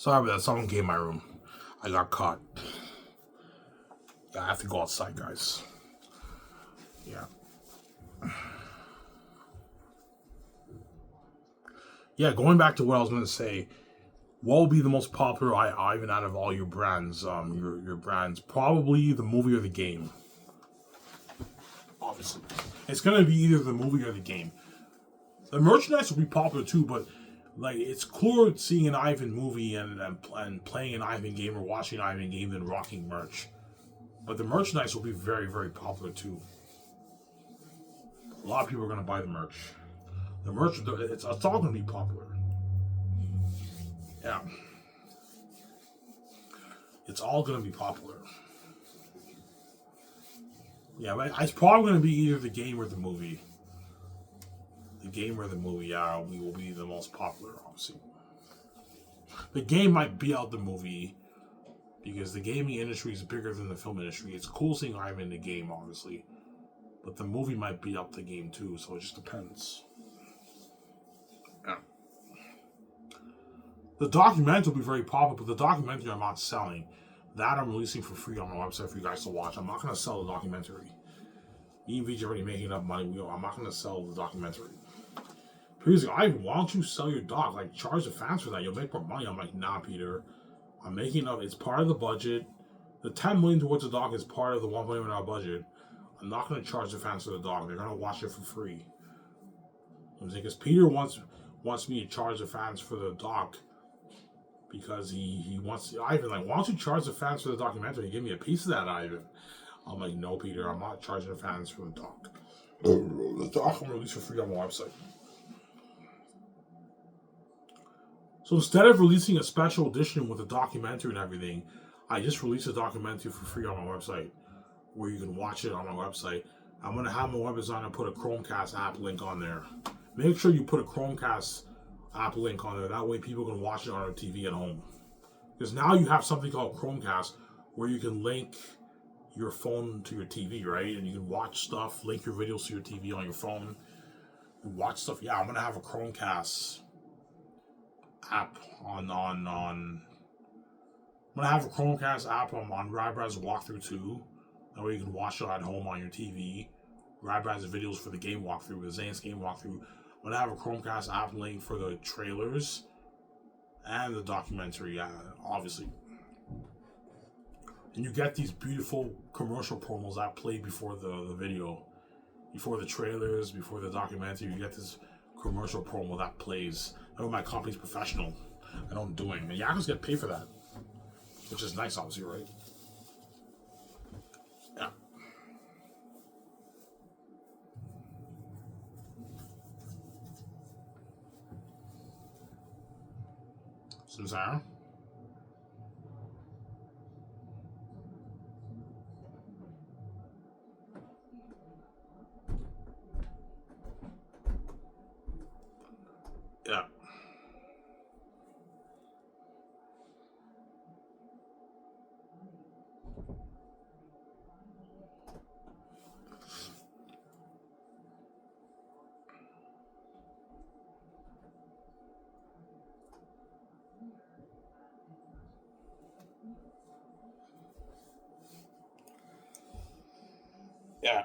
Sorry about that. Someone came in my room. I got caught. Yeah, I have to go outside, guys. Yeah. Yeah, going back to what I was going to say, what will be the most popular Ivan out of all your brands? Your brands, probably the movie or the game. Obviously, it's going to be either the movie or the game. The merchandise will be popular too, but like it's cooler seeing an Ivan movie and playing an Ivan game or watching an Ivan game than rocking merch. But the merchandise will be very, very popular too. A lot of people are going to buy the merch. The merch, it's all going to be popular. Yeah. It's all going to be popular. Yeah, but it's probably going to be either the game or the movie. The game or the movie, yeah, will be the most popular, obviously. The game might beat out the movie because the gaming industry is bigger than the film industry. It's cool seeing Ivan in the game, obviously. But the movie might beat up the game too, so it just depends. Yeah. The documentary will be very popular, but the documentary I'm not selling. That I'm releasing for free on my website for you guys to watch. I'm not going to sell the documentary. Me and VJ are already making enough money. I'm not going to sell the documentary. Peter's like, Ivan, why don't you sell your doc? Like, charge the fans for that. You'll make more money. I'm like, nah, Peter. I'm making enough. It's part of the budget. The $10 million towards the doc is part of the $1 million budget. I'm not going to charge the fans for the doc. They're going to watch it for free. I'm saying, because Peter wants me to charge the fans for the doc because he wants Ivan, like, why don't you charge the fans for the documentary? Give me a piece of that, Ivan. I'm like, no, Peter, I'm not charging the fans for the doc. The doc I'm released for free on my website. So instead of releasing a special edition with a documentary and everything, I just released a documentary for free on my website where you can watch it on my website. I'm going to have my web designer put a Chromecast app link on there. Make sure you put a Chromecast app link on there. That way people can watch it on their TV at home. Because now you have something called Chromecast where you can link your phone to your TV, right? And you can watch stuff, link your videos to your TV on your phone. Watch stuff. Yeah, I'm going to have a Chromecast app on I'm going to have a Chromecast app on Radbrad's walkthrough too. That way you can watch it at home on your TV. Radbrad's videos for the game walkthrough, the Xanus game walkthrough. I'm going to have a Chromecast app link for the trailers and the documentary, obviously. And you get these beautiful commercial promos that play before the video. Before the trailers, before the documentary, you get this commercial promo that plays. I know my company's professional. I know what I'm doing. And Yakos get paid for that. Which is nice, obviously, right? Yeah. Samsara? Yeah. Yeah.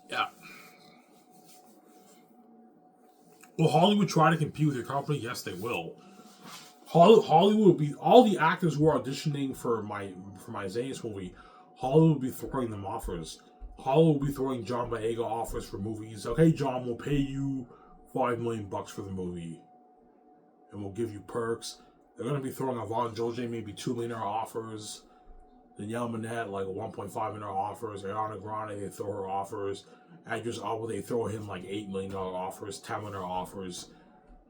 Yeah. Will Hollywood try to compete with your company? Yes, they will. Hollywood will be all the actors who are auditioning for my Xanus movie. Hollywood will be throwing them offers. Hollywood will be throwing John Boyega offers for movies. Okay, John, we'll pay you $5 million for the movie, and we'll give you perks. They're gonna be throwing Yvonne Joje maybe $2 million offers. Danielle Manette like $1.5 million offers. Ariana Grande, they throw her offers. Idris Elba, they throw him like $8 million offers, $10 million offers.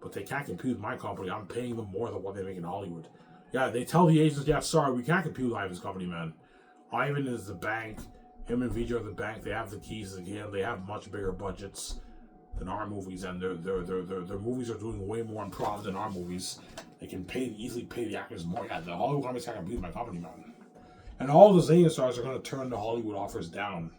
but they can't compete with my company. I'm paying them more than what they make in Hollywood. Yeah, they tell the agents, yeah, sorry, we can't compete with Ivan's company, man. Ivan is the bank. Him and Vijay are the bank. They have the keys again. They have much bigger budgets than our movies, and their movies are doing way more in profit than our movies. They can easily pay the actors more. Yeah, the Hollywood companies can't compete with my company, man. And all the Xanus stars are going to turn the Hollywood offers down.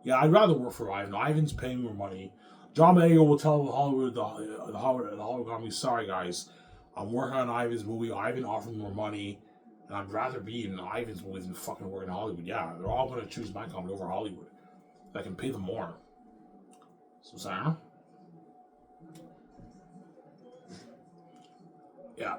Yeah, I'd rather work for Ivan. Ivan's paying more money. John Boyega will tell the Hollywood company, sorry guys, I'm working on Ivan's movie. Ivan offered more money, and I'd rather be in Ivan's movie than fucking work in Hollywood. Yeah, they're all going to choose my company over Hollywood. I can pay them more. So, Sarah? Yeah.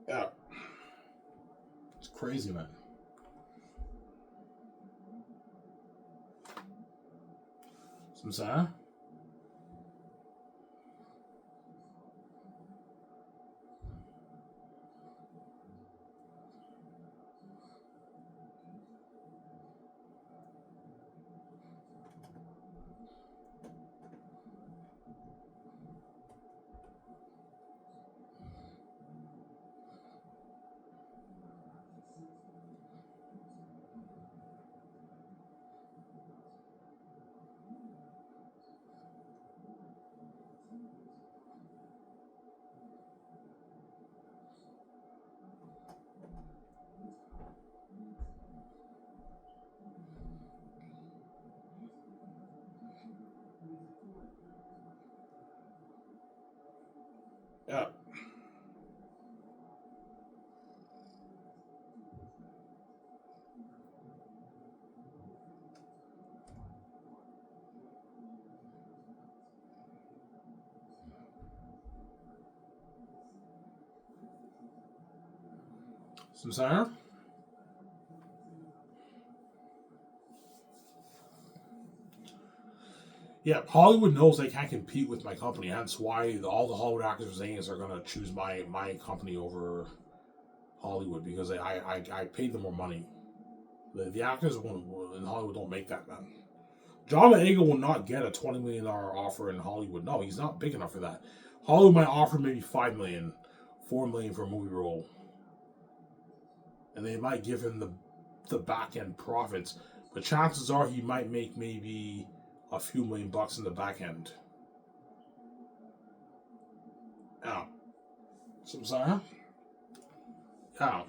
Yeah. It's crazy, man. So, Sarah? Yeah. So, Sarah? Yeah, Hollywood knows they can't compete with my company. Hence why all the Hollywood actors and are going to choose my company over Hollywood because I paid them more money. The actors in Hollywood don't make that, man. John Boyega will not get a $20 million offer in Hollywood. No, he's not big enough for that. Hollywood might offer maybe $5 million, $4 million for a movie role, and they might give him the back end profits. But chances are he might make maybe a few $1,000,000 in the back end. Yeah. So, sorry? Yeah.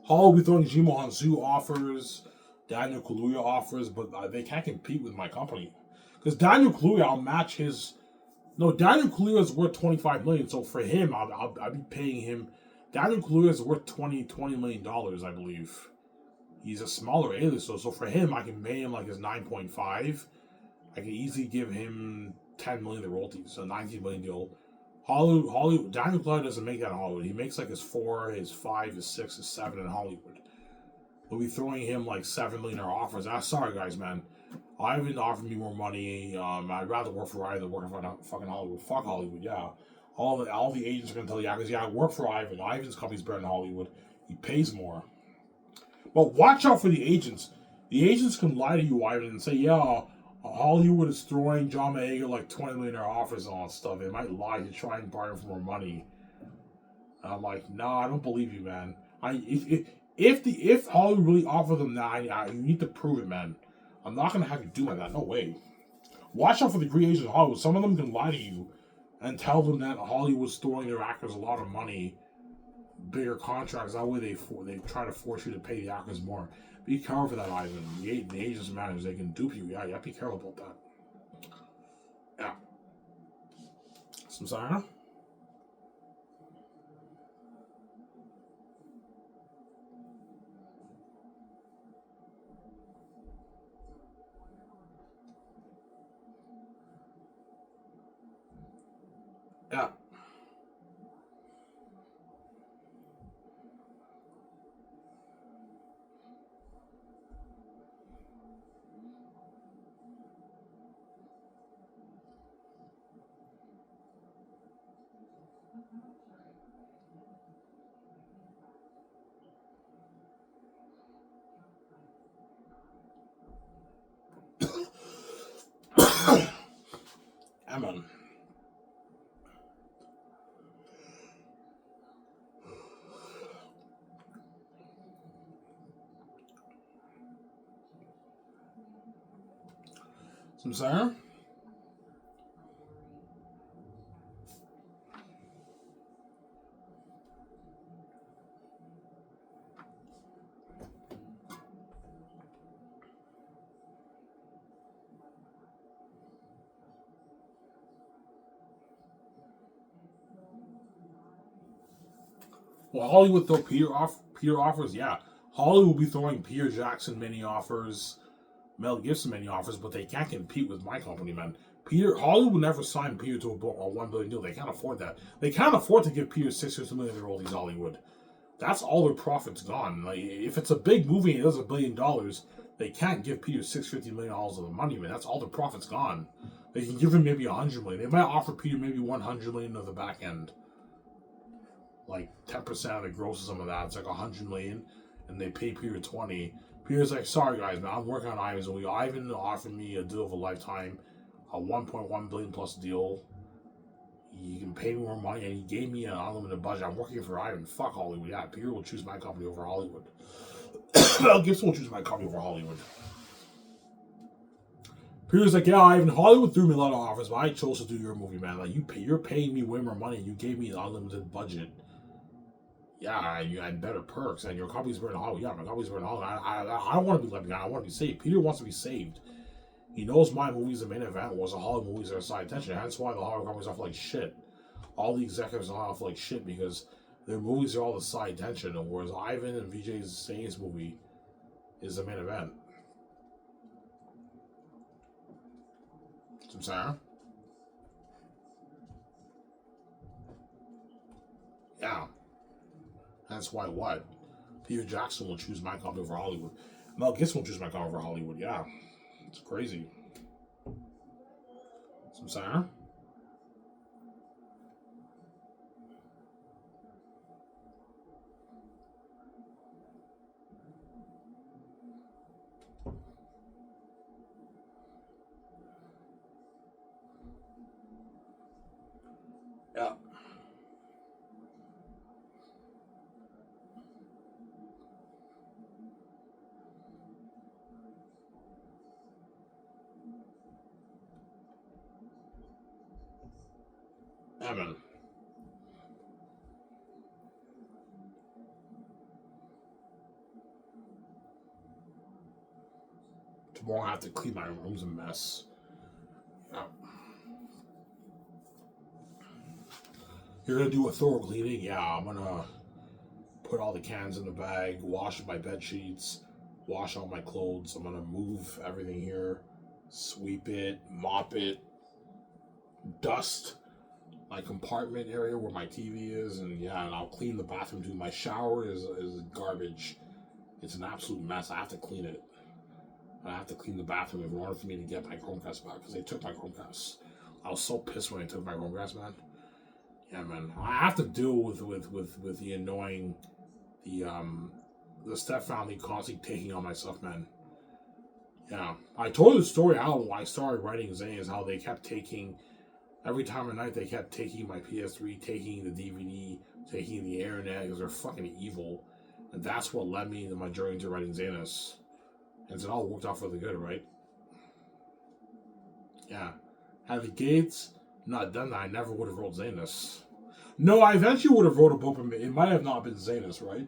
Hollywood throwing Jimo Hansu offers, Daniel Kaluuya offers, but they can't compete with my company. Because Daniel Kaluuya, I'll match his. No, Daniel Kaluuya is worth $25 million, so for him, I'll be paying him. Daniel Kaluuya is worth $20 million, I believe. He's a smaller A-list, so for him, I can pay him like his 9.5. I can easily give him $10 million in royalties, so $19 million deal. Hollywood, Daniel Kaluuya doesn't make that in Hollywood. He makes like his 4, his 5, his 6, his 7 in Hollywood. They'll be throwing him like $7 million offers. Sorry guys, man. Ivan offered me more money. I'd rather work for Ivan than working for fucking Hollywood. Fuck Hollywood, yeah. All the agents are gonna tell the actors, yeah, I work for Ivan. Ivan's company's better than Hollywood. He pays more. But watch out for the agents. The agents can lie to you, Ivan, and say, yeah, Hollywood is throwing John Boyega like $20 million offers on stuff. They might lie to try and bargain for more money. And I'm like, nah, I don't believe you, man. If Hollywood really offer them that, you need to prove it, man. I'm not gonna have you do that. No way. Watch out for the great agents in Hollywood. Some of them can lie to you and tell them that Hollywood's throwing their actors a lot of money, bigger contracts. That way they try to force you to pay the actors more. Be careful for that, Ivan. The agents and managers, they can dupe you. Yeah, be careful about that. Yeah. Some sorry. Yeah. I'm saying? Well, Hollywood throw Peter offers, yeah. Hollywood will be throwing Peter Jackson many offers, Mel Gibson many offers, but they can't compete with my company, man. Hollywood will never sign Peter to a $1 billion deal. They can't afford that. They can't afford to give Peter $600 million royalties. Hollywood. That's all their profits gone. Like if it's a big movie and it does $1 billion, they can't give Peter $650 million of the money, man. That's all the profits gone. They can give him maybe $100 million. They might offer Peter maybe $100 million of the back end, like 10% of the gross or some of that. It's like $100 million, and they pay Peter 20. Peter's like, sorry guys, man, I'm working on Ivan's movie. Ivan offered me a deal of a lifetime, a $1.1 billion plus deal. You can pay me more money, and he gave me an unlimited budget. I'm working for Ivan. Fuck Hollywood. Yeah, Peter will choose my company over Hollywood. Mel Gibson will choose my company over Hollywood. Peter's like, yeah, Ivan, Hollywood threw me a lot of offers, but I chose to do your movie, man. Like you're paying me way more money. You gave me an unlimited budget. Yeah, and you had better perks, and your company's better than Hollywood. Yeah, my company's better than Hollywood. I don't want to be left behind. I want to be saved. Peter wants to be saved. He knows my movie's the main event, was the Hollywood movies are side attention. That's why the Hollywood companies off like shit. All the executives are off like shit because their movies are all the side attention, whereas Ivan and VJ's Zane's movie is the main event. I'm saying? Yeah. That's why what? Peter Jackson will choose my company over Hollywood. Mel Gibson will choose my company over Hollywood. Yeah. It's crazy. I'm saying? Yeah. Yeah, man. Tomorrow I have to clean my room's a mess. Yeah. You're gonna do a thorough cleaning? Yeah, I'm gonna put all the cans in the bag, wash my bed sheets, wash all my clothes. I'm gonna move everything here, sweep it, mop it, dust my compartment area where my TV is, and yeah, and I'll clean the bathroom too. My shower is garbage. It's an absolute mess. I have to clean it. I have to clean the bathroom in order for me to get my Chromecast back because they took my Chromecast. I was so pissed when they took my Chromecast, man. Yeah, man. I have to deal with the annoying the step family constantly taking all my stuff, man. Yeah, I told the story how I started writing Xanus, how they kept taking every time of night. They kept taking my PS3, taking the DVD, taking the internet because they're fucking evil, and that's what led me to my journey into writing Xanus. And it all worked out for the good, right? Yeah. Had the Gates not done that, I never would have wrote Xanus. No, I eventually would have wrote a book, but it might have not been Xanus, right?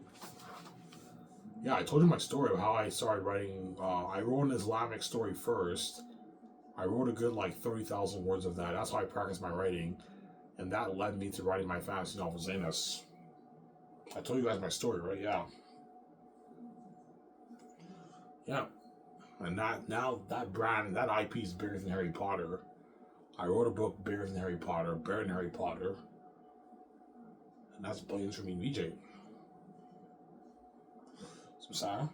Yeah, I told you my story of how I started writing. I wrote an Islamic story first. I wrote a good like 30,000 words of that. That's how I practiced my writing, and that led me to writing my fantasy novel Xanus. I told you guys my story, right? Yeah, yeah. And that brand, that IP is bigger than Harry Potter. I wrote a book bigger than Harry Potter, bigger than Harry Potter, and that's billions for me, VJ. Some Sarah.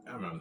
Yeah, man.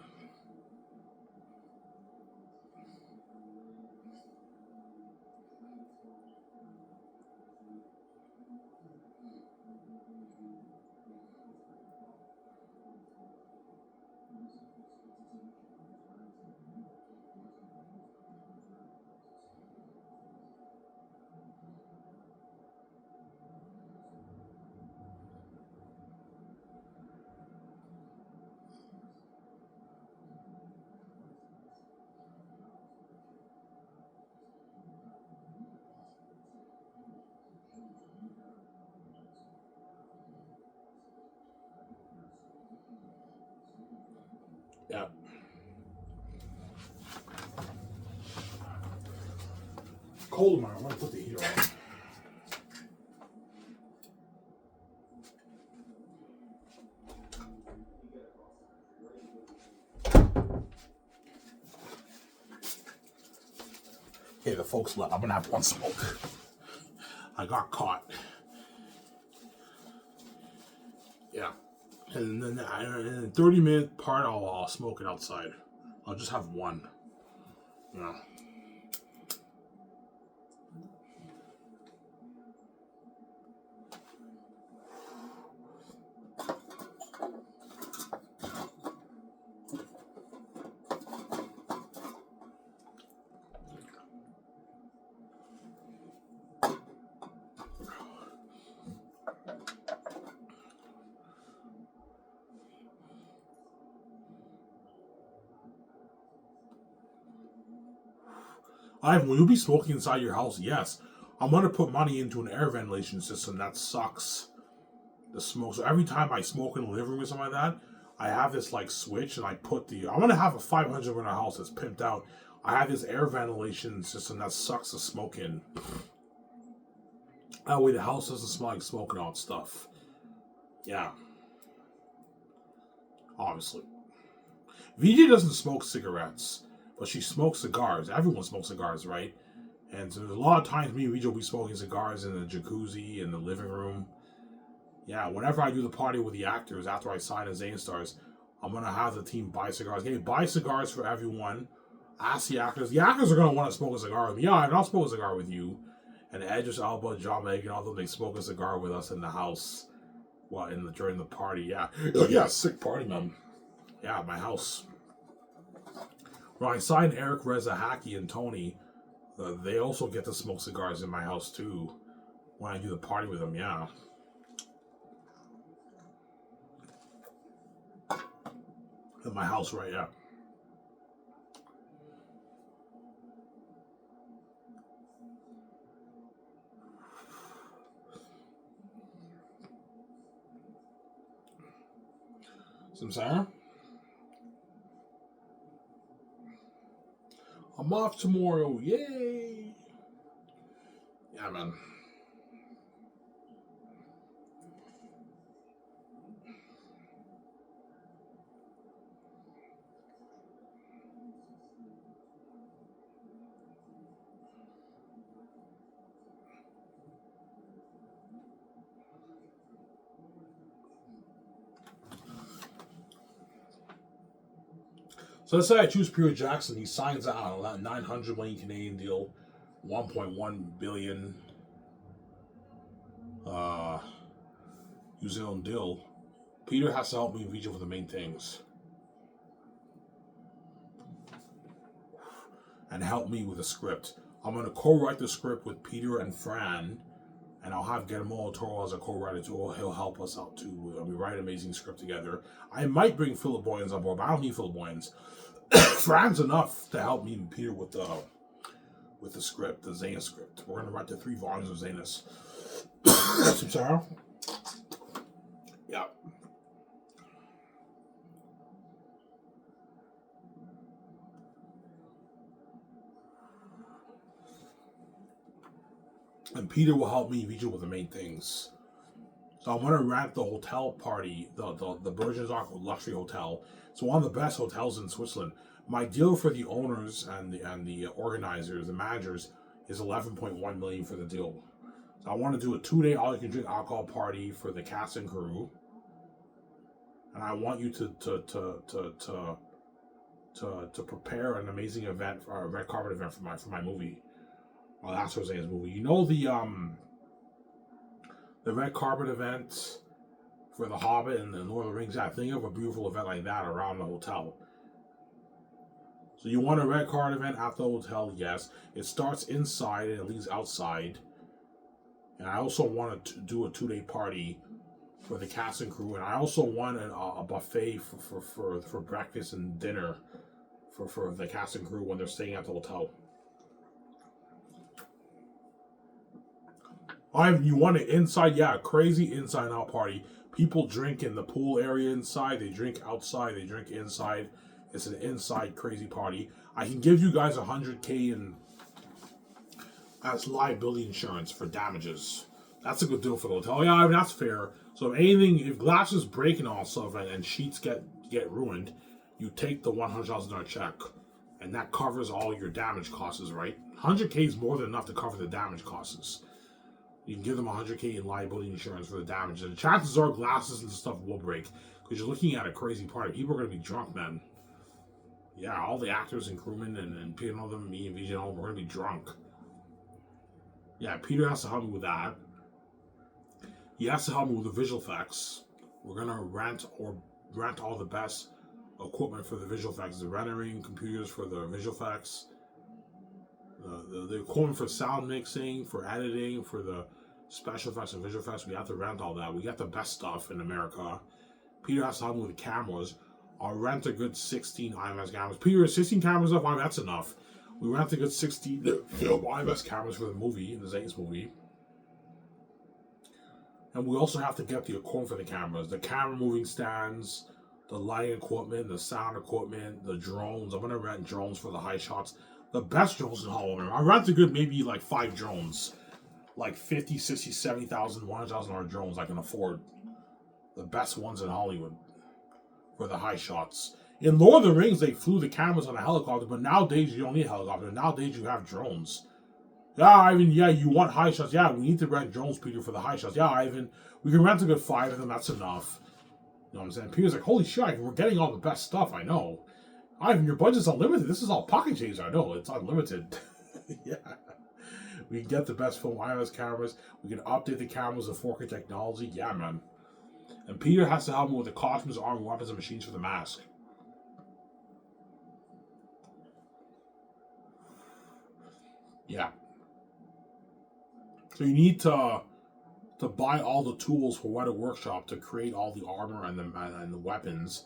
Yeah. Cold tomorrow. I'm gonna put the heater on. Okay, the folks left. I'm gonna have one smoke. I got caught. Yeah. And then in a 30-minute part, I'll smoke it outside. I'll just have one. Yeah. Will you be smoking inside your house? Yes. I'm gonna put money into an air ventilation system that sucks the smoke. So every time I smoke in the living room or something like that, I have this like switch and I put I'm gonna have a 500 in a house that's pimped out. I have this air ventilation system that sucks the smoke in. That way the house doesn't smell like smoke and all that stuff. Yeah. Obviously. VJ doesn't smoke cigarettes, but she smokes cigars. Everyone smokes cigars, right? And so there's a lot of times me and VJ will be smoking cigars in the jacuzzi, in the living room. Yeah, whenever I do the party with the actors, after I sign as Xanus stars, I'm going to have the team buy cigars. Okay, buy cigars for everyone. Ask the actors. The actors are going to want to smoke a cigar with me. Yeah, I'll smoke a cigar with you. And Edris Elba, John Megan, all of them, they smoke a cigar with us in the house. Well, during the party, yeah. Yeah, sick party, man. Yeah, my house. When I signed Eric Rezahaki and Tony, they also get to smoke cigars in my house, too. When I do the party with them, yeah. In my house, right? Yeah. Some Sarah? I'm off tomorrow. Yay! Yeah, man. So let's say I choose Peter Jackson. He signs out on that 900 million Canadian deal, 1.1 billion New Zealand deal. Peter has to help me reach for the main things and help me with the script. I'm going to co-write the script with Peter and Fran, and I'll have Guillermo Toro as a co-writer too. He'll help us out too. We write an amazing script together. I might bring Philip Boyens on board, but I don't need Philip Boyens. Fran's enough to help me and Peter with the script, the Xanus script. We're gonna write the 3 volumes of Xanus. Sarah? Yeah. And Peter will help me reach with the main things. So I'm gonna rent the hotel party, the Bergenzark luxury hotel. It's one of the best hotels in Switzerland. My deal for the owners and the organizers, the managers, is 11.1 million for the deal. So I want to do a 2-day all-you-can-drink alcohol party for the cast and crew, and I want you to prepare an amazing event, a red carpet event for my movie. Well, that's Jose's movie. You know the red carpet event for The Hobbit and the Lord of the Rings. I think of a beautiful event like that around the hotel. So you want a red carpet event at the hotel? Yes. It starts inside and it leaves outside. And I also want to do a 2-day party for the cast and crew. And I also want a buffet for breakfast and dinner for the cast and crew when they're staying at the hotel. You want it inside? Yeah, crazy inside-out party. People drink in the pool area inside. They drink outside. They drink inside. It's an inside crazy party. I can give you guys $100K in as liability insurance for damages. That's a good deal for the hotel. Yeah, I mean, that's fair. So if glasses break and all stuff and sheets get ruined, you take the $100,000 check, and that covers all your damage costs, right? $100K is more than enough to cover the damage costs. You can give them $100K in liability insurance for the damage, and the chances are glasses and stuff will break because you're looking at a crazy party. People are going to be drunk, man. Yeah, all the actors and crewmen and Peter and all them, me and VJ and all, we're going to be drunk. Yeah, Peter has to help me with that. He has to help me with the visual effects. We're going to rent all the best equipment for the visual effects. The rendering computers for the visual effects. The equipment for sound mixing, for editing, for the special effects and visual effects. We have to rent all that. We got the best stuff in America. Peter has to help me with the cameras. I'll rent a good 16 IMS cameras. Peter, 16 cameras up? That's enough. We rent a good 16 IMS cameras for the movie, the Xanus movie. And we also have to get the equipment for the cameras. The camera moving stands, the lighting equipment, the sound equipment, the drones. I'm going to rent drones for the high shots. The best drones in Hollywood. I rent a good maybe like 5 drones. Like 50, 60, 70,000, $100,000 drones I can afford. The best ones in Hollywood for the high shots. In Lord of the Rings, they flew the cameras on a helicopter, but nowadays you don't need a helicopter. Nowadays you have drones. Yeah, Ivan, yeah, you want high shots. Yeah, we need to rent drones, Peter, for the high shots. Yeah, Ivan, we can rent a good 5 of them. That's enough. You know what I'm saying? Peter's like, holy shit, Ivan, we're getting all the best stuff. I know. Ivan, your budget's unlimited. This is all pocket change. I know. It's unlimited. Yeah. We can get the best film IMS cameras. We can update the cameras with 4K technology. Yeah, man. And Peter has to help me with the costumes, armor, weapons, and machines for the mask. Yeah. So you need to buy all the tools for Weta Workshop to create all the armor and the weapons.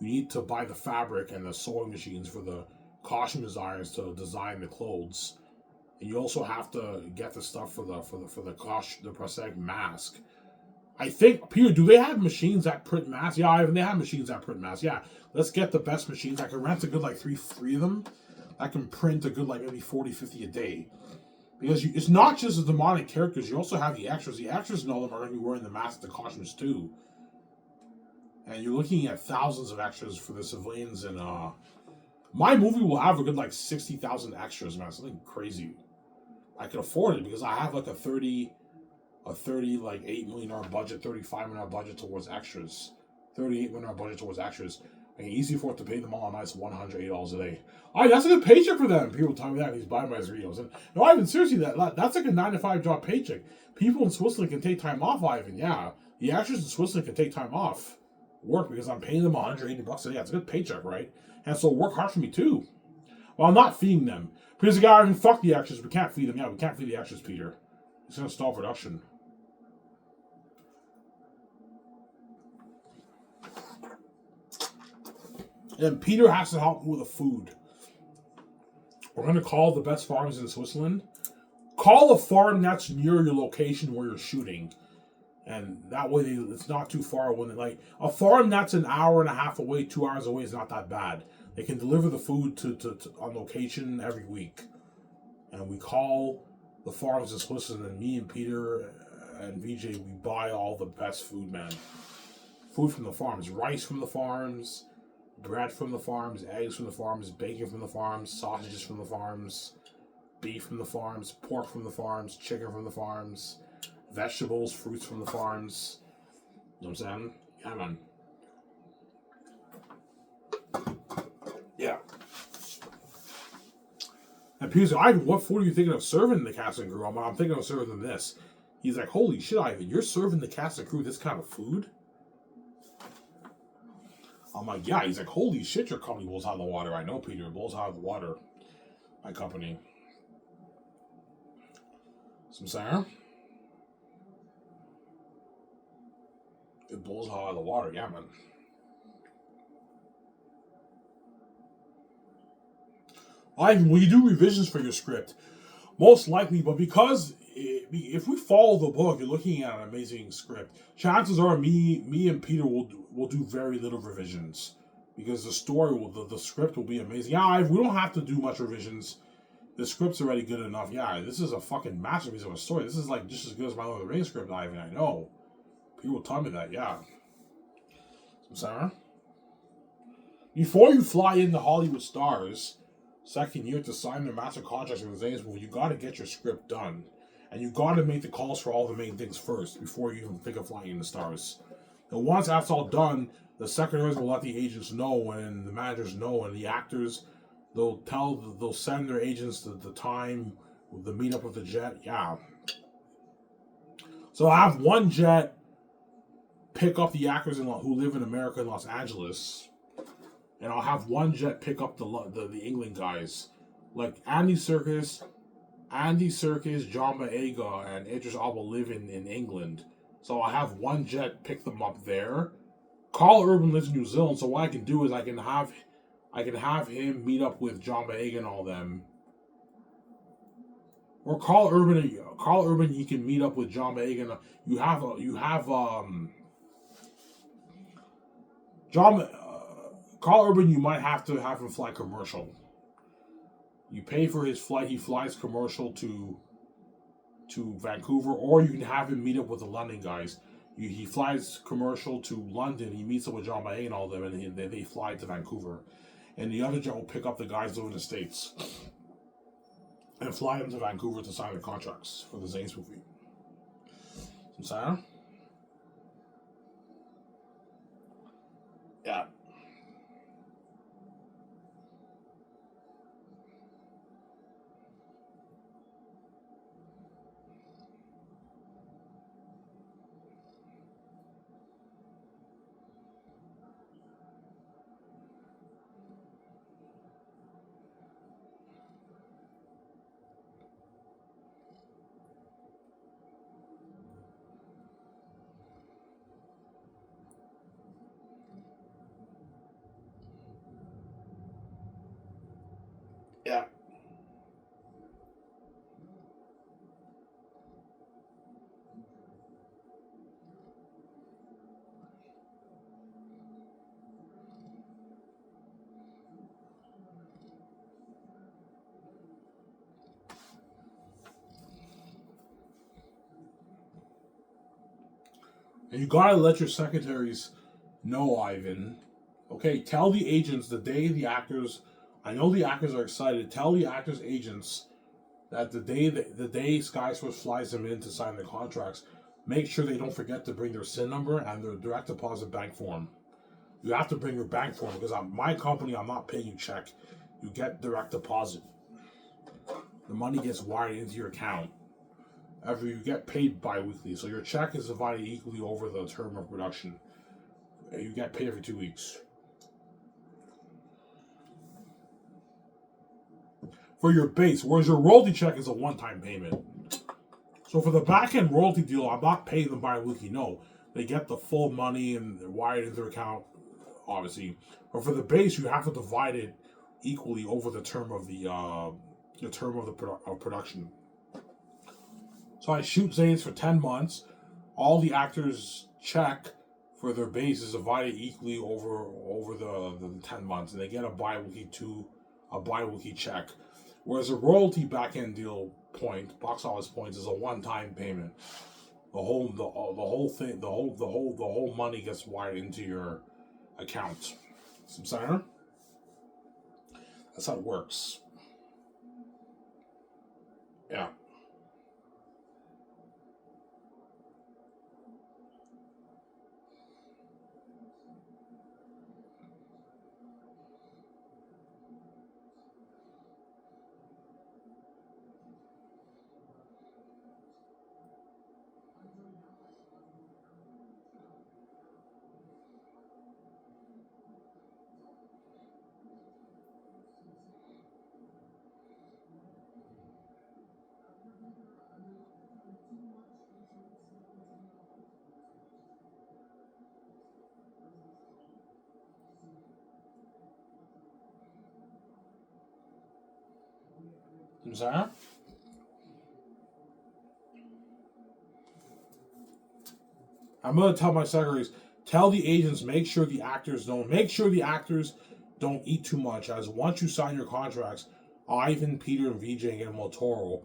You need to buy the fabric and the sewing machines for the costume designers to design the clothes. And you also have to get the stuff for the prosthetic mask. I think, Peter, do they have machines that print masks? Yeah, Ivan, they have machines that print masks. Yeah, let's get the best machines. I can rent a good like three of them. I can print a good like maybe 40, 50 a day. Because it's not just the demonic characters, you also have the extras. The extras and all of them are going to be wearing the masks, the costumes too. And you're looking at thousands of extras for the civilians, and my movie will have a good like 60,000 extras, man. Something crazy. I can afford it because I have like a 30 like $8 million budget, $35 million budget towards extras, $38 million budget towards extras. I can easily afford to pay them all a nice $180 a day. That's a good paycheck for them. People tell me that he's buying my Doritos. And no, Ivan, seriously, that's like a 9 to 5 job paycheck. People in Switzerland can take time off, Ivan. Yeah, the actors in Switzerland can take time off work because I'm paying them $180 a day. It's a good paycheck, right? And so work hard for me too. Well, I'm not feeding them because the guy, Ivan, fuck the actors. We can't feed them. Yeah, we can't feed the actors, Peter. It's gonna stall production. And Peter has to help me with the food. We're going to call the best farms in Switzerland. Call a farm that's near your location where you're shooting. And that way it's not too far. Like a farm that's an hour and a half away, 2 hours away is not that bad. They can deliver the food to on location every week. And we call the farms in Switzerland, and me and Peter and VJ, we buy all the best food, man. Food from the farms. Rice from the farms. Bread from the farms, eggs from the farms, bacon from the farms, sausages from the farms, beef from the farms, pork from the farms, chicken from the farms, vegetables, fruits from the farms. You know what I'm saying? Yeah, man. Yeah. And Peter's like, Ivan, what food are you thinking of serving in the cast and crew? I'm thinking of serving them this. He's like, holy shit, Ivan, you're serving the cast and crew this kind of food? I'm like, yeah. He's like, holy shit, your company blows out of the water. I know, Peter. It blows out of the water. My company. So I'm saying? It blows out of the water. Yeah, man. Ivan, will you do revisions for your script? Most likely, but because if we follow the book, you're looking at an amazing script. Chances are me and Peter will do very little revisions. because the story will, the script will be amazing. Yeah, we don't have to do much revisions. The script's already good enough. Yeah, this is a fucking masterpiece of a story. This is like just as good as my Lord of the Rings script. Ivan, I know. People tell me that. Yeah. Sarah, before you fly into Hollywood stars, second year to sign their master contracts with the Xanus movie, you got to get your script done, and you got to make the calls for all the main things first before you even think of flying in the stars. And once that's all done, the secretaries will let the agents know, and the managers know, and the actors, they'll send their agents the time, the meetup with the jet. Yeah. So I have one jet pick up the actors who live in America in Los Angeles, and I'll have one jet pick up the England guys, like Andy Serkis, John Boyega, and Idris Elba live in England. So I'll have one jet pick them up there. Carl Urban lives in New Zealand, so what I can do is I can have him meet up with John Boyega and all them. Or Carl Urban, he can meet up with John Boyega. And Carl Urban, you might have to have him fly commercial. You pay for his flight, he flies commercial to Vancouver, or you can have him meet up with the London guys. He flies commercial to London, he meets up with John Boyega and all them, and they fly to Vancouver. And the other jet will pick up the guys living in the States and fly them to Vancouver to sign the contracts for the Xanus movie. Sarah? Yeah. Yeah. And you gotta let your secretaries know, Ivan. Okay, tell the agents the day the actors. I know the actors are excited. Tell the actors' agents that the day SkySource flies them in to sign the contracts, make sure they don't forget to bring their SIN number and their direct deposit bank form. You have to bring your bank form because my company, I'm not paying you check. You get direct deposit. The money gets wired into your account. After you get paid bi-weekly, so your check is divided equally over the term of production. You get paid every 2 weeks. For your base, whereas your royalty check is a one-time payment. So for the back-end royalty deal, I'm not paying them bi-weekly. No, they get the full money and they're wired into their account, obviously. But for the base, you have to divide it equally over the term of production. So I shoot Xanus for 10 months. All the actors' check for their base is divided equally over the 10 months, and they get a bi-weekly check. Whereas a royalty back-end deal box office points, is a one-time payment. The whole money gets wired into your account. Some center? That's how it works. Yeah. Sarah? I'm going to tell my secretaries, Tell the agents, make sure the actors don't eat too much, as once you sign your contracts, Ivan, Peter, and VJ and Guillermo Toro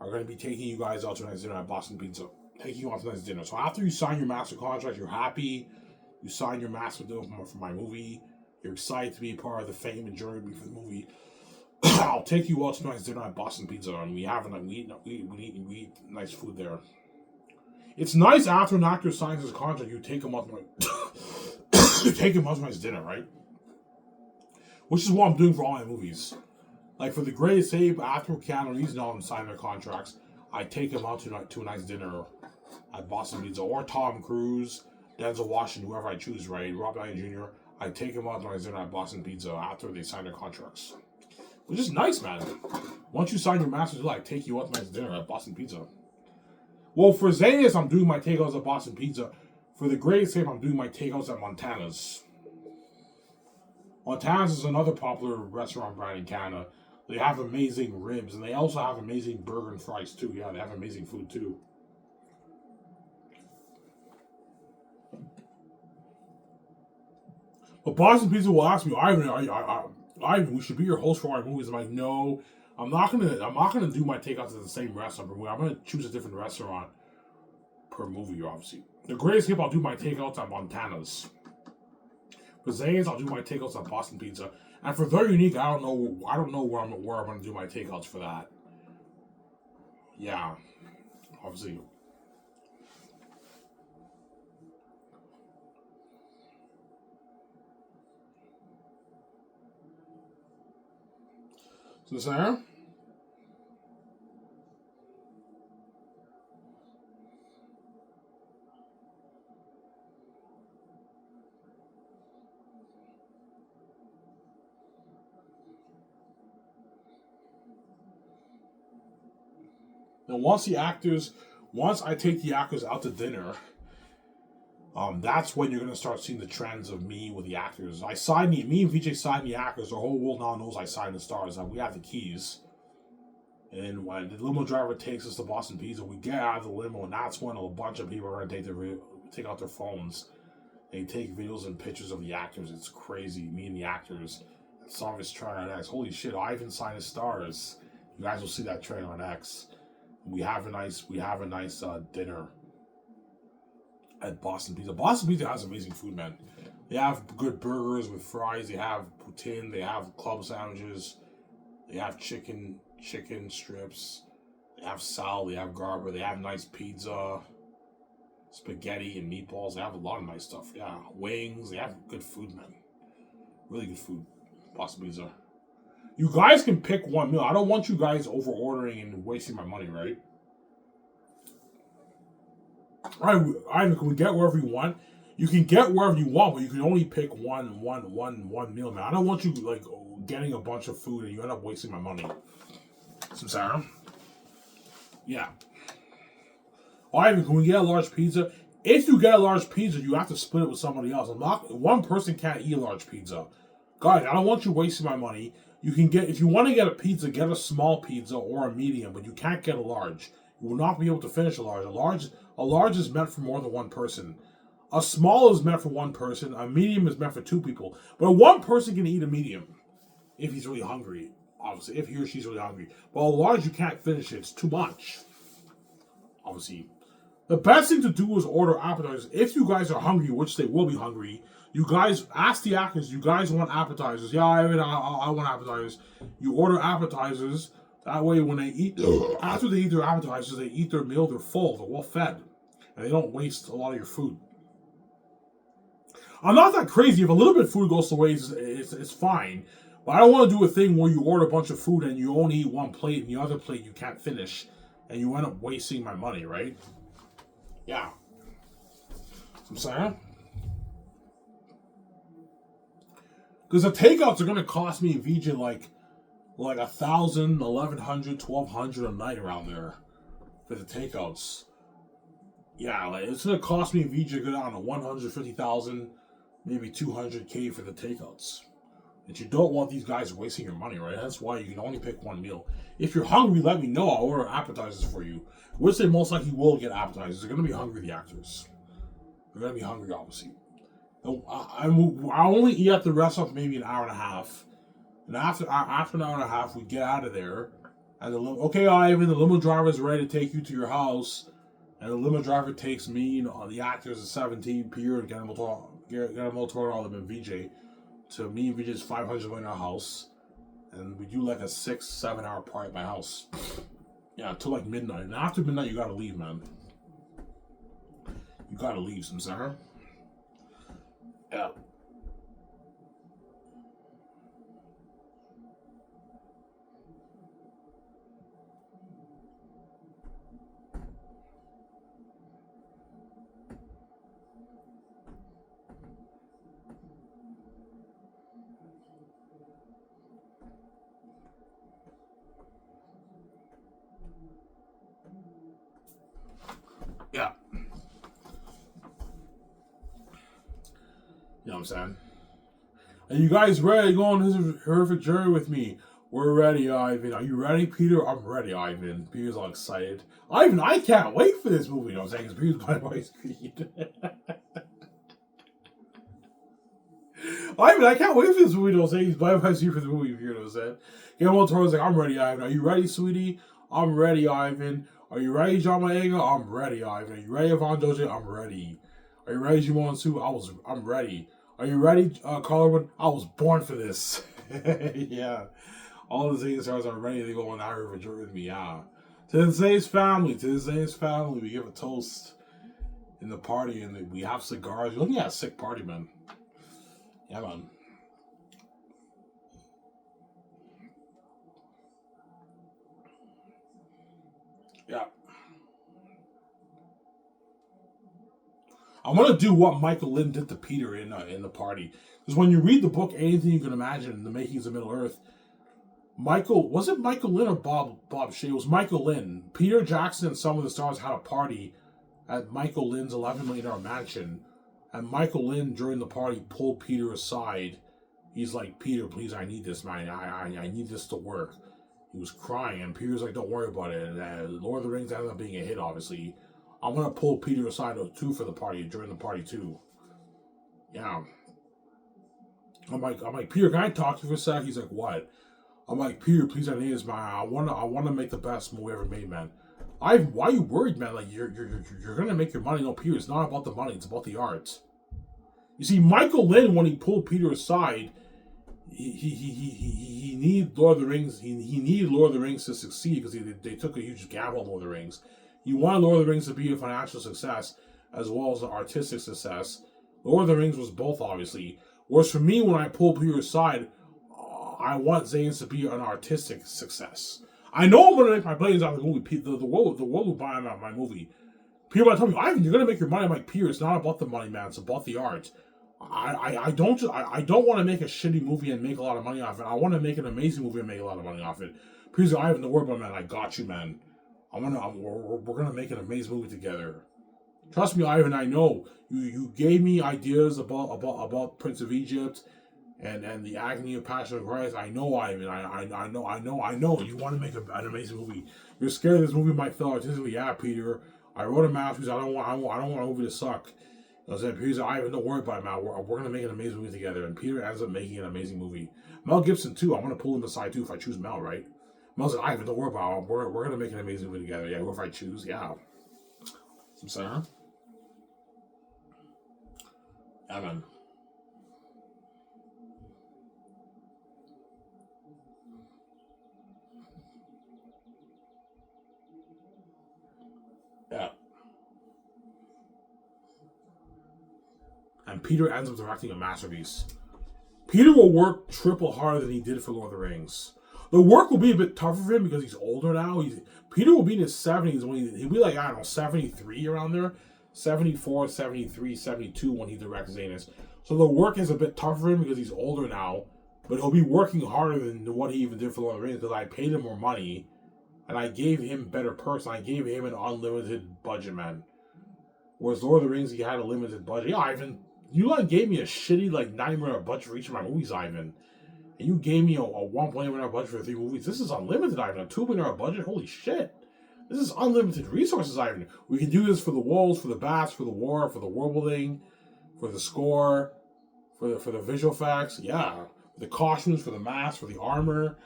are going to be taking you guys out to tonight's dinner at Boston Pizza. Taking you out to tonight's dinner. So after you sign your master contract, you're happy. You sign your master deal for my movie. You're excited to be part of the fame and journey for the movie. I'll take you out to tonight's dinner at Boston Pizza, and we eat nice food there. It's nice after an actor signs his contract, you take him out to tonight's dinner, right? Which is what I'm doing for all my movies. Like for The Greatest Ape, after Keanu Reeves and all them sign their contracts, I take him out to a nice dinner at Boston Pizza. Or Tom Cruise, Denzel Washington, whoever I choose, right? Rob Downey Jr. I take him out to a nice dinner at Boston Pizza after they sign their contracts. Which is nice, man. Once you sign your master deal, I take you out to a nice dinner at Boston Pizza. Well, for Xanus, I'm doing my takeouts at Boston Pizza. For The Greatest Ape, I'm doing my takeouts at Montana's. Montana's is another popular restaurant brand in Canada. They have amazing ribs, and they also have amazing burger and fries, too. Yeah, they have amazing food, too. But Boston Pizza will ask me, Ivan, we should be your host for our movies. I'm like, no, I'm not gonna do my takeouts at the same restaurant per movie. I'm gonna choose a different restaurant per movie, obviously. The Greatest Ape, I'll do my takeouts at Montana's. For Zane's, I'll do my takeouts at Boston Pizza. And for Very Unique, I don't know where I'm gonna do my takeouts for that. Yeah, obviously. So Sarah? And once I take the actors out to dinner, that's when you're gonna start seeing the trends of me with the actors. Me and VJ signed the actors. The whole world now knows I signed the stars. And we have the keys. And when the limo driver takes us to Boston Pizza, we get out of the limo, and that's when a bunch of people are gonna take out their phones. They take videos and pictures of the actors. It's crazy. Me and the actors. Some of us trying on X. Holy shit! Ivan signed his stars. You guys will see that trailer on X. We have a nice dinner at Boston Pizza. Boston Pizza has amazing food, man. They have good burgers with fries. They have poutine. They have club sandwiches. They have chicken strips. They have salad. They have garber. They have nice pizza, spaghetti and meatballs. They have a lot of nice stuff. Yeah, wings. They have good food, man. Really good food. Boston Pizza. You guys can pick one meal. I don't want you guys over ordering and wasting my money, right? Alright, can we get wherever you want? You can get wherever you want, but you can only pick one meal, man. I don't want you like getting a bunch of food and you end up wasting my money. Some Sarah? Yeah. Alright, can we get a large pizza? If you get a large pizza, you have to split it with somebody else. One person can't eat a large pizza. Guys, I don't want you wasting my money. You can get, if you want to get a pizza, get a small pizza or a medium, but you can't get a large. You will not be able to finish a large. A large is meant for more than one person. A small is meant for one person. A medium is meant for two people. But one person can eat a medium if he's really hungry. Obviously, if he or she's really hungry. But a large, you can't finish it. It's too much. Obviously. The best thing to do is order appetizers. If you guys are hungry, which they will be hungry, you guys ask the actors, you guys want appetizers? Yeah, I want appetizers. You order appetizers. That way, when they eat, after they eat their appetizers, they eat their meal, they're full, they're well fed. And they don't waste a lot of your food. I'm not that crazy. If a little bit of food goes to waste, it's fine. But I don't want to do a thing where you order a bunch of food and you only eat one plate and the other plate you can't finish. And you end up wasting my money, right? Yeah. I'm saying? Because the takeouts are going to cost me, VJ, like $1,000, $1,100, $1,200 a night around there for the takeouts. Yeah, like it's going to cost me, VJ, go down to $150,000, maybe $200K for the takeouts. And you don't want these guys wasting your money, right? That's why you can only pick one meal. If you're hungry, let me know. I'll order appetizers for you. Which they most likely will get appetizers. They're going to be hungry, the actors. They're going to be hungry, obviously. I only eat at the restaurant for maybe an hour and a half. And after an hour and a half, we get out of there. And okay, Ivan, the limo driver is ready to take you to your house. And the limo driver takes me, the actors of 17, Peter, and Guillermo Toro, and VJ, to me and VJ's 500 in our house. And we do like a 6-7 hour party at my house. Yeah, till like midnight. And after midnight, you gotta leave, man. You gotta leave, Samsara. Yeah. Yeah. You know what I'm saying? Are you guys ready to go on this horrific journey with me? We're ready, Ivan. Are you ready, Peter? I'm ready, Ivan. Peter's all excited. Ivan, I can't wait for this movie. You know what I'm saying? Because Peter's by my speed. Ivan, I can't wait for this movie. You know what I'm saying? He's by my speed for the movie. You know what I'm saying? Guillermo Toro's like, I'm ready, Ivan. Are you ready, sweetie? I'm ready, Ivan. Are you ready, John Boyega? I'm ready, Ivan. Are you ready, Yvonne Doja? I'm ready. Are you ready, Jimon Su? I'm ready. Are you ready, Colorwood? I was born for this. Yeah. All the Zane stars are ready to go on that river journey with me, yeah. To the Zane's family, we give a toast in the party and we have cigars. You're looking at a sick party, man. Yeah, man. Yeah. I'm gonna do what Michael Lynn did to Peter in the party. Because when you read the book, anything you can imagine, The Makings of Middle Earth, was it Michael Lynn or Bob Shea? It was Michael Lynn. Peter Jackson and some of the stars had a party at Michael Lynn's $11 million mansion. And Michael Lynn, during the party, pulled Peter aside. He's like, Peter, please, I need this, man. I need this to work. He was crying, and Peter's like, don't worry about it. And Lord of the Rings ended up being a hit, obviously. I'm going to pull Peter aside, too, for the party, during the party, too. Yeah. I'm like, Peter, can I talk to you for a sec? He's like, what? I'm like, Peter, please, I need this, man. I want to make the best movie ever made, man. Why are you worried, man? Like, you're gonna make your money. No, Peter, it's not about the money. It's about the art. You see, Michael Lynn, when he pulled Peter aside, he needed Lord of the Rings. He needed Lord of the Rings to succeed because they took a huge gamble on Lord of the Rings. He wanted Lord of the Rings to be a financial success as well as an artistic success. Lord of the Rings was both, obviously. Whereas for me, when I pull Peter aside, I want Xanus to be an artistic success. I know I'm going to make my billions out of the movie. The world will buy out my movie. People might tell me, Ivan, you're going to make your money. I'm like, Peter, it's not about the money, man. It's about the art. I don't want to make a shitty movie and make a lot of money off it. I want to make an amazing movie and make a lot of money off it. Peter's like, Ivan, don't worry about it, man. I got you, man. We're gonna make an amazing movie together. Trust me, Ivan. I know you gave me ideas about Prince of Egypt and the agony of Passion of Christ. I know, Ivan. I know. You want to make an amazing movie. You're scared this movie might fail artistically. Yeah, Peter. I wrote a masterpiece. I don't want a movie to suck. I said, Peter's like, Ivan, don't worry about it, man. We're gonna make an amazing movie together. And Peter ends up making an amazing movie. Mel Gibson too. I'm gonna pull him aside too if I choose Mel, right? Mel's like, Ivan, don't worry about it. We're gonna make an amazing movie together. Yeah, whoever I choose, yeah. Some saying, yeah, man. Yeah. And Peter ends up directing a masterpiece. Peter will work triple harder than he did for Lord of the Rings. The work will be a bit tougher for him because he's older now. Peter will be in his 70s when he'll be like, I don't know, 73 around there. 74, 73, 72 when he directs Xanus. So the work is a bit tougher for him because he's older now. But he'll be working harder than what he even did for Lord of the Rings because I paid him more money. And I gave him better perks. I gave him an unlimited budget, man. Whereas Lord of the Rings, he had a limited budget. Yeah, Ivan, you gave me a shitty $90 million budget for each of my movies, Ivan. And you gave me a $1 million budget for 3 movies. This is unlimited, Ivan. A $2 million budget? Holy shit. This is unlimited resources, Ivan. We can do this for the wolves, for the bats, for the war, for the world building, for the score, for the visual effects, yeah. The costumes, for the mask, for the armor,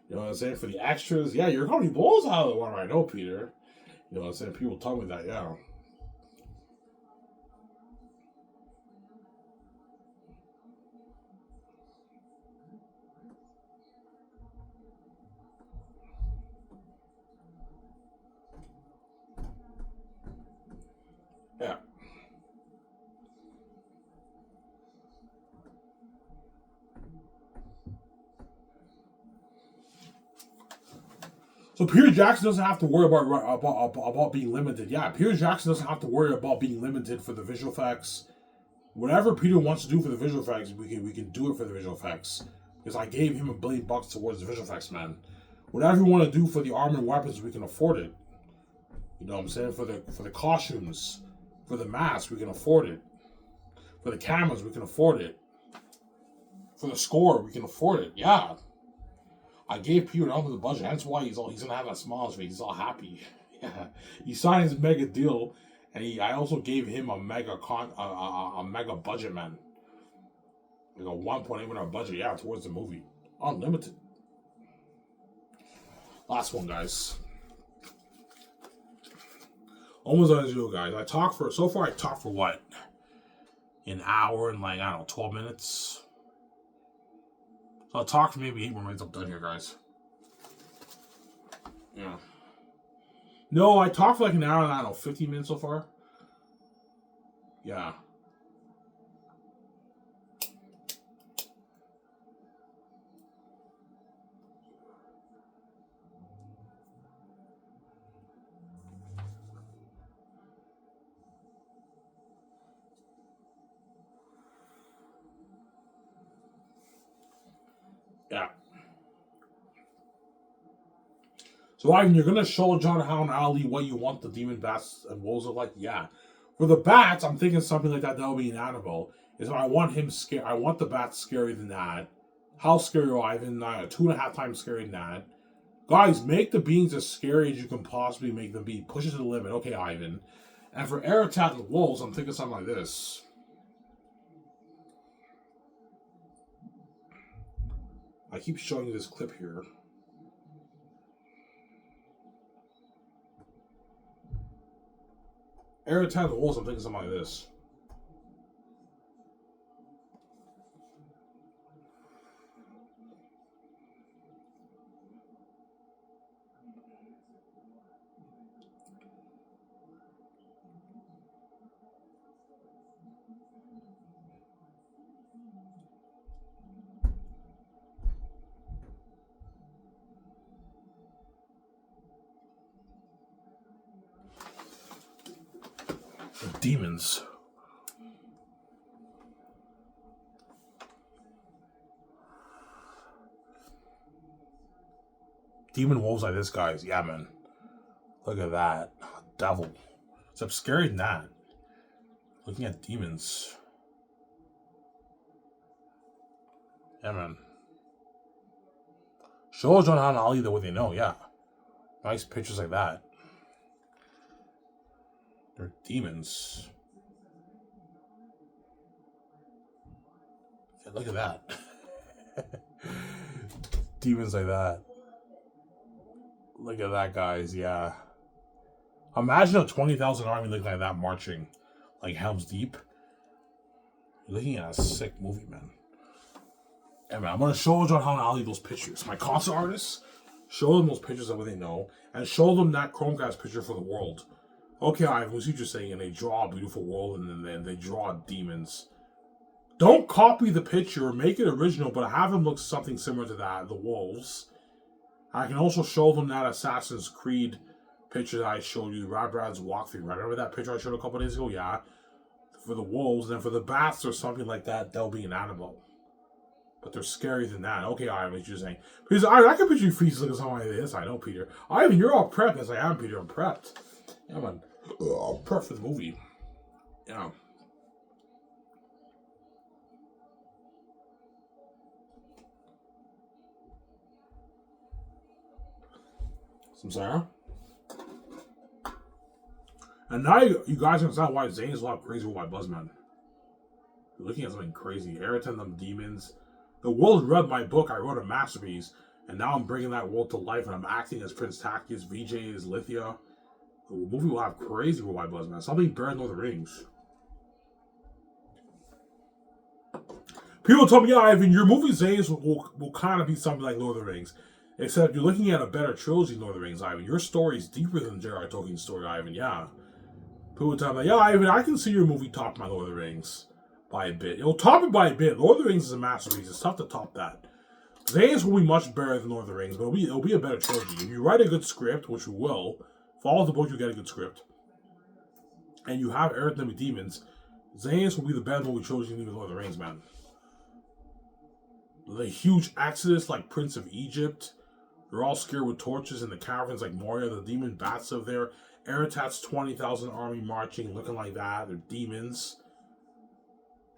you know what I'm saying? For the extras, yeah, your company blows out of the water. I know, Peter. You know what I'm saying? People tell me that, yeah. Yeah. So Peter Jackson doesn't have to worry about being limited. Yeah, Peter Jackson doesn't have to worry about being limited for the visual effects. Whatever Peter wants to do for the visual effects, we can do it for the visual effects. Because I gave him $1 billion towards the visual effects, man. Whatever you want to do for the armor and weapons, we can afford it. You know what I'm saying? For the costumes, for the masks, we can afford it. For the cameras, we can afford it. For the score, we can afford it. Yeah. I gave Peter an the budget. That's why he's gonna have that smile on his face. He's all happy. Yeah. He signed his mega deal, and I also gave him a mega budget, man. Like a 1.8 million budget, yeah, towards the movie. Unlimited. Last one, guys. Almost done as usual, guys. I talked for what? An hour and like, I don't know, 12 minutes. So I'll talk for maybe 8 more minutes. I'm done here, guys. Yeah. No, I talked for like an hour and I don't know, 15 minutes so far. Yeah. Yeah. So, Ivan, you're going to show John Hound Ali what you want the demon bats and wolves look like? Yeah. For the bats, I'm thinking something like that would be an animal. I want him scared. I want the bats scarier than that. How scary, Ivan? 2.5 times scarier than that. Guys, make the beings as scary as you can possibly make them be. Push it to the limit. Okay, Ivan. And for Aratat and wolves, I'm thinking something like this. I keep showing you this clip here. Aratat and wolves, I'm thinking something like this. Demons. Demon wolves like this, guys. Yeah, man. Look at that. Devil. It's scarier than that. Looking at demons. Yeah, man. Show John Han Ali the way they know, yeah. Nice pictures like that. They're demons. Yeah, look at that. Demons like that. Look at that, guys, yeah. Imagine a 20,000 army looking like that marching. Like Helm's Deep. You're looking at a sick movie, man. Yeah, man, I'm going to show John Han Ali those pictures. My concert artists, show them those pictures of what they know, and show them that Chromecast picture for the world. Okay, I was you just saying, and they draw a beautiful world, and then they draw demons. Don't copy the picture, make it original, but have them look something similar to that, the wolves. I can also show them that Assassin's Creed picture that I showed you, Brad's walkthrough, right? Remember that picture I showed a couple days ago? Yeah. For the wolves, and then for the bats or something like that, they'll be an animal. But they're scarier than that. Okay, Ivan, what you're saying. Because I can picture you freeze looking something like this. I know, Peter. Ivan, you're all prepped. Yes, I am, Peter. I'm prepped. Yeah, man. I'm prepped for the movie. Yeah. Some Sarah. And now you guys understand why Zane is a lot crazier with my Buzzman. You're looking at something crazy. Eritan them demons. The world read my book. I wrote a masterpiece. And now I'm bringing that world to life, and I'm acting as Prince Tacius, VJ is Lithia. The movie will have crazy worldwide buzz, man. Something better than Lord of the Rings. People told me, yeah, Ivan, your movie Xanus will kind of be something like Lord of the Rings. Except you're looking at a better trilogy than Lord of the Rings, Ivan. Your story is deeper than J.R.R. Tolkien's story, Ivan, yeah. People tell me, yeah, Ivan, I can see your movie top my Lord of the Rings by a bit. It'll top it by a bit. Lord of the Rings is a masterpiece. It's tough to top that. Xanus will be much better than Lord of the Rings, but it'll be a better trilogy. If you write a good script, which you will, follow the book, you get a good script, and you have Arithmetic Demons, Xanus will be the best movie trilogy than Lord of the Rings, man. The huge exodus like Prince of Egypt. They're all scared with torches, and the caverns like Moria, the demon bats of there. Aratat's 20,000 army marching, looking like that. They're demons.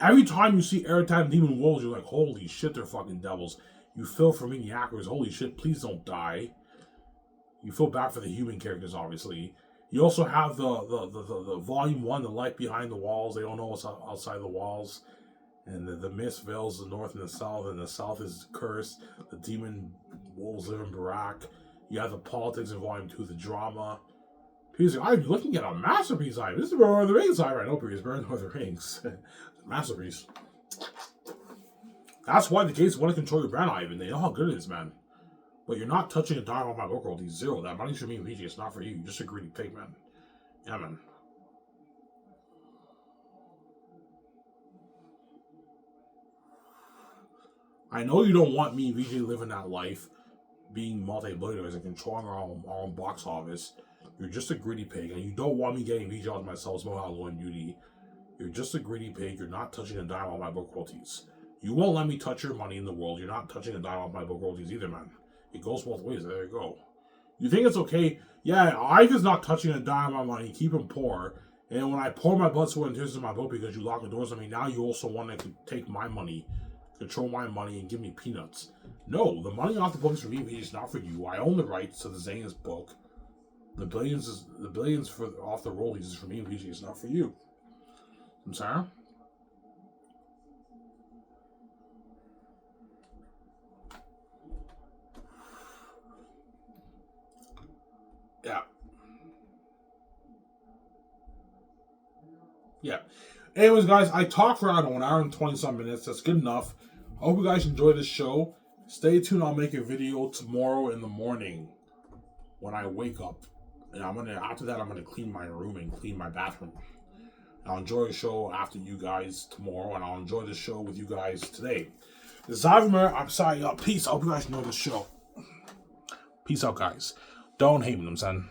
Every time you see Aratat and demon wolves, you're like, holy shit, they're fucking devils. You feel for Miniackers, holy shit, please don't die. You feel bad for the human characters, obviously. You also have the volume 1, the light behind the walls. They don't know what's outside the walls. And the mist veils the north and the south is cursed. The demon wolves live in Barak. You have the politics in volume 2, the drama. People say, I'm looking at a masterpiece, Ivan. This is Lord of the Rings, Ivan. I know, it's better than Lord of the Rings. Masterpiece. That's why the gates want to control your brand, Ivan. They know how good it is, man. But you're not touching a dime on my book royalties. Zero. That money's for me and PG. It's not for you. You're just a greedy pig, man. Yeah, man. I know you don't want me and VJ living that life, being multi-billionaires and controlling our own box office. You're just a greedy pig, and you don't want me getting VJ on myself, Mohawk Law and Beauty. You're just a greedy pig. You're not touching a dime on my book royalties. You won't let me touch your money in the world. You're not touching a dime on my book royalties either, man. It goes both ways. There you go. You think it's okay? Yeah, Ivan's not touching a dime on my money. Keep him poor. And when I pour my blood, sweat, and tears into my book because you lock the doors on me, now you also want to take my money, control my money, and give me peanuts. No, the money off the books for me is not for you. I own the rights to the Xanus book. The billions for off the royalties is for me and PG. It's not for you. I'm sorry. Yeah. Yeah. Anyways, guys, I talked for, I don't know, an hour and 20-some minutes. That's good enough. I hope you guys enjoy this show. Stay tuned. I'll make a video tomorrow in the morning when I wake up. And after that, I'm gonna clean my room and clean my bathroom. I'll enjoy the show after you guys tomorrow, and I'll enjoy the show with you guys today. This is Ivan. I'm sorry. Peace. I hope you guys know the show. Peace out, guys. Don't hate me, son.